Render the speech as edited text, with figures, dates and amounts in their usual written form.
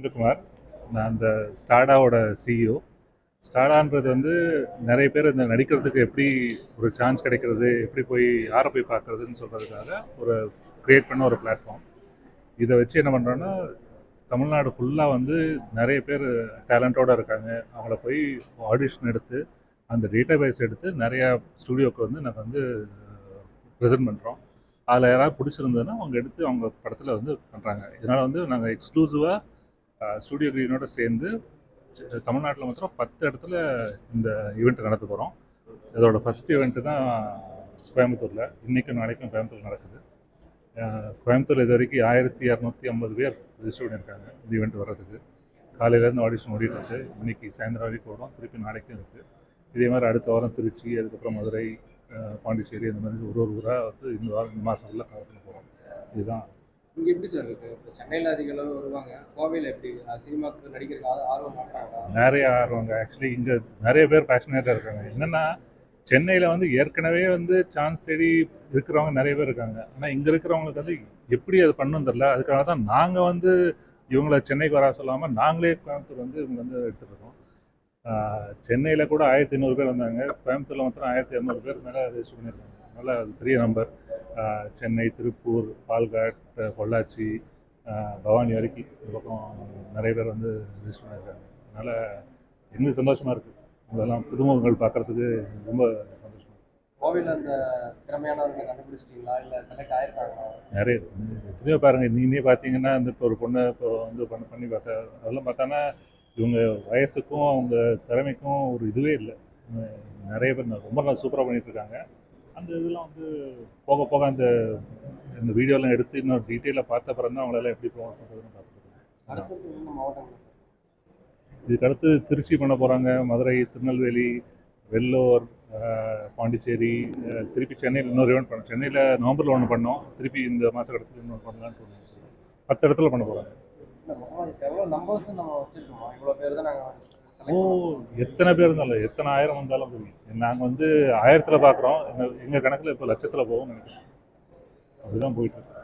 குமார். நான் அந்த ஸ்டாடாவோட சிஇஓ. ஸ்டாடான்றது வந்து நிறைய பேர் இந்த நடிக்கிறதுக்கு எப்படி ஒரு சான்ஸ் கிடைக்கிறது, எப்படி போய் யாரை போய் பார்க்குறதுன்னு சொல்கிறதுக்காக ஒரு க்ரியேட் பண்ண ஒரு பிளாட்ஃபார்ம். இதை வச்சு என்ன பண்ணுறோன்னா, தமிழ்நாடு ஃபுல்லாக வந்து நிறைய பேர் டேலண்ட்டோடு இருக்காங்க. அவங்கள போய் ஆடிஷன் எடுத்து அந்த டேட்டா பேஸ் எடுத்து நிறையா ஸ்டுடியோவுக்கு வந்து நாங்கள் வந்து ப்ரெசென்ட் பண்ணுறோம். அதில் யாராவது பிடிச்சிருந்ததுன்னா அவங்க எடுத்து அவங்க படத்தில் வந்து பண்ணுறாங்க. இதனால் வந்து நாங்கள் எக்ஸ்க்ளூசிவாக ஸ்டூடியோ க்ரீனோட சேர்ந்து தமிழ்நாட்டில் மாத்திரம் 10 இடத்துல இந்த ஈவெண்ட் நடத்த போகிறோம். இதோட ஃபஸ்ட் ஈவெண்ட்டு தான் கோயம்புத்தூரில். இன்றைக்கும் நாளைக்கும் கோயம்புத்தூர் நடக்குது. கோயம்புத்தூர் இது வரைக்கும் 1250 பேர் ரிஜிஸ்டர் பண்ணியிருக்காங்க இந்த ஈவெண்ட் வர்றதுக்கு. காலையிலேருந்து ஆடிஷன் ஓடிட்டுருக்கு. இன்றைக்கி சாயந்தரம் வரைக்கும் ஓடும், திருப்பி நாளைக்கும் இருக்குது. இதே மாதிரி அடுத்த வாரம் திருச்சி, அதுக்கப்புறம் மதுரை, பாண்டிச்சேரி, அந்த மாதிரி ஒரு ஊராக வந்து இந்த மாதம் ஃபுல்லாக கவர் பண்ண போகிறோம். இதுதான். இங்கே எப்படி சார் இருக்குது? இப்போ சென்னையில் அதிக அளவு வருவாங்க, கோவையில் எப்படி சினிமாவுக்கு நடிக்கிறதுக்கு ஆர்வம் மாட்டாங்க? நிறைய ஆர்வங்க. ஆக்சுவலி இங்கே நிறைய பேர் பேஷனேட்டாக இருக்காங்க. என்னென்னா, சென்னையில் வந்து ஏற்கனவே வந்து சான்ஸ் தேடி இருக்கிறவங்க நிறைய பேர் இருக்காங்க. ஆனால் இங்கே இருக்கிறவங்களுக்கு வந்து எப்படி அது பண்ணணும் தெரில. அதுக்காக தான் நாங்கள் வந்து இவங்களை சென்னைக்கு வர சொல்லாமல் நாங்களே கோயம்புத்தூர் வந்து இவங்க வந்து எடுத்துகிட்டு இருக்கோம். சென்னையில் கூட 1500 பேர் வந்தாங்க. கோயம்புத்தூரில் மாத்திரம் 1200 பேர் மேலே ரெஜிஸ்டர் பண்ணியிருக்காங்க. அதனால் அது பெரிய நம்பர். சென்னை, திருப்பூர், பால்காட், பொள்ளாச்சி, பவானி வரைக்கும் இந்த பக்கம் நிறைய பேர் வந்து ரெஜிஸ்டர் பண்ணியிருக்காங்க. அதனால் எங்களுக்கு சந்தோஷமாக இருக்குது. இதெல்லாம் புதுமுகங்கள் பார்க்குறதுக்கு ரொம்ப சந்தோஷமாக இருக்குது. கோவிலில் அந்த திறமையானவர்களை கண்டுபிடிச்சிட்டிங்களா, இல்லை செலக்ட் ஆகிருக்காங்களா? நிறைய எத்தனையோ பாருங்கள். நீங்களே பார்த்தீங்கன்னா இந்த இப்போ ஒரு பொண்ணை இப்போ வந்து பண்ணி பார்த்தா அதெல்லாம் பார்த்தானா இவங்க வயசுக்கும் அவங்க திறமைக்கும் ஒரு இதுவே இல்லை. நிறைய பேர் ரொம்ப சூப்பராக பண்ணிகிட்ருக்காங்க. அந்த இதெல்லாம் வந்து போக போக இந்த வீடியோலாம் எடுத்து இன்னும் டீட்டெயிலாக பார்த்த அப்புறம் தான் அவங்களால எப்படி ப்ரொமோட் பண்ணுறதுன்னு பார்த்துருக்காங்க. இதுக்கு அடுத்து திருச்சி பண்ண போகிறாங்க, மதுரை, திருநெல்வேலி, வெள்ளூர், பாண்டிச்சேரி, திருப்பி சென்னையில் இன்னொரு ஈவெண்ட் பண்ணோம். சென்னையில் நவம்பரில் ஒன்று பண்ணோம், திருப்பி இந்த மாத கடைசியில் இன்னொன்று பண்ணலான்னு தோணுச்சு. 10 இடத்துல பண்ண போகிறாங்க. எத்தனை பேர் இருந்தாலும், எத்தனை ஆயிரம் வந்தாலும் சரி. நாங்கள் வந்து 1000ல் பார்க்குறோம். எங்கள் கணக்கில் இப்போ லட்சத்தில் போகும் நினைக்கிறேன். அப்படிதான் போயிட்டு இருக்கு.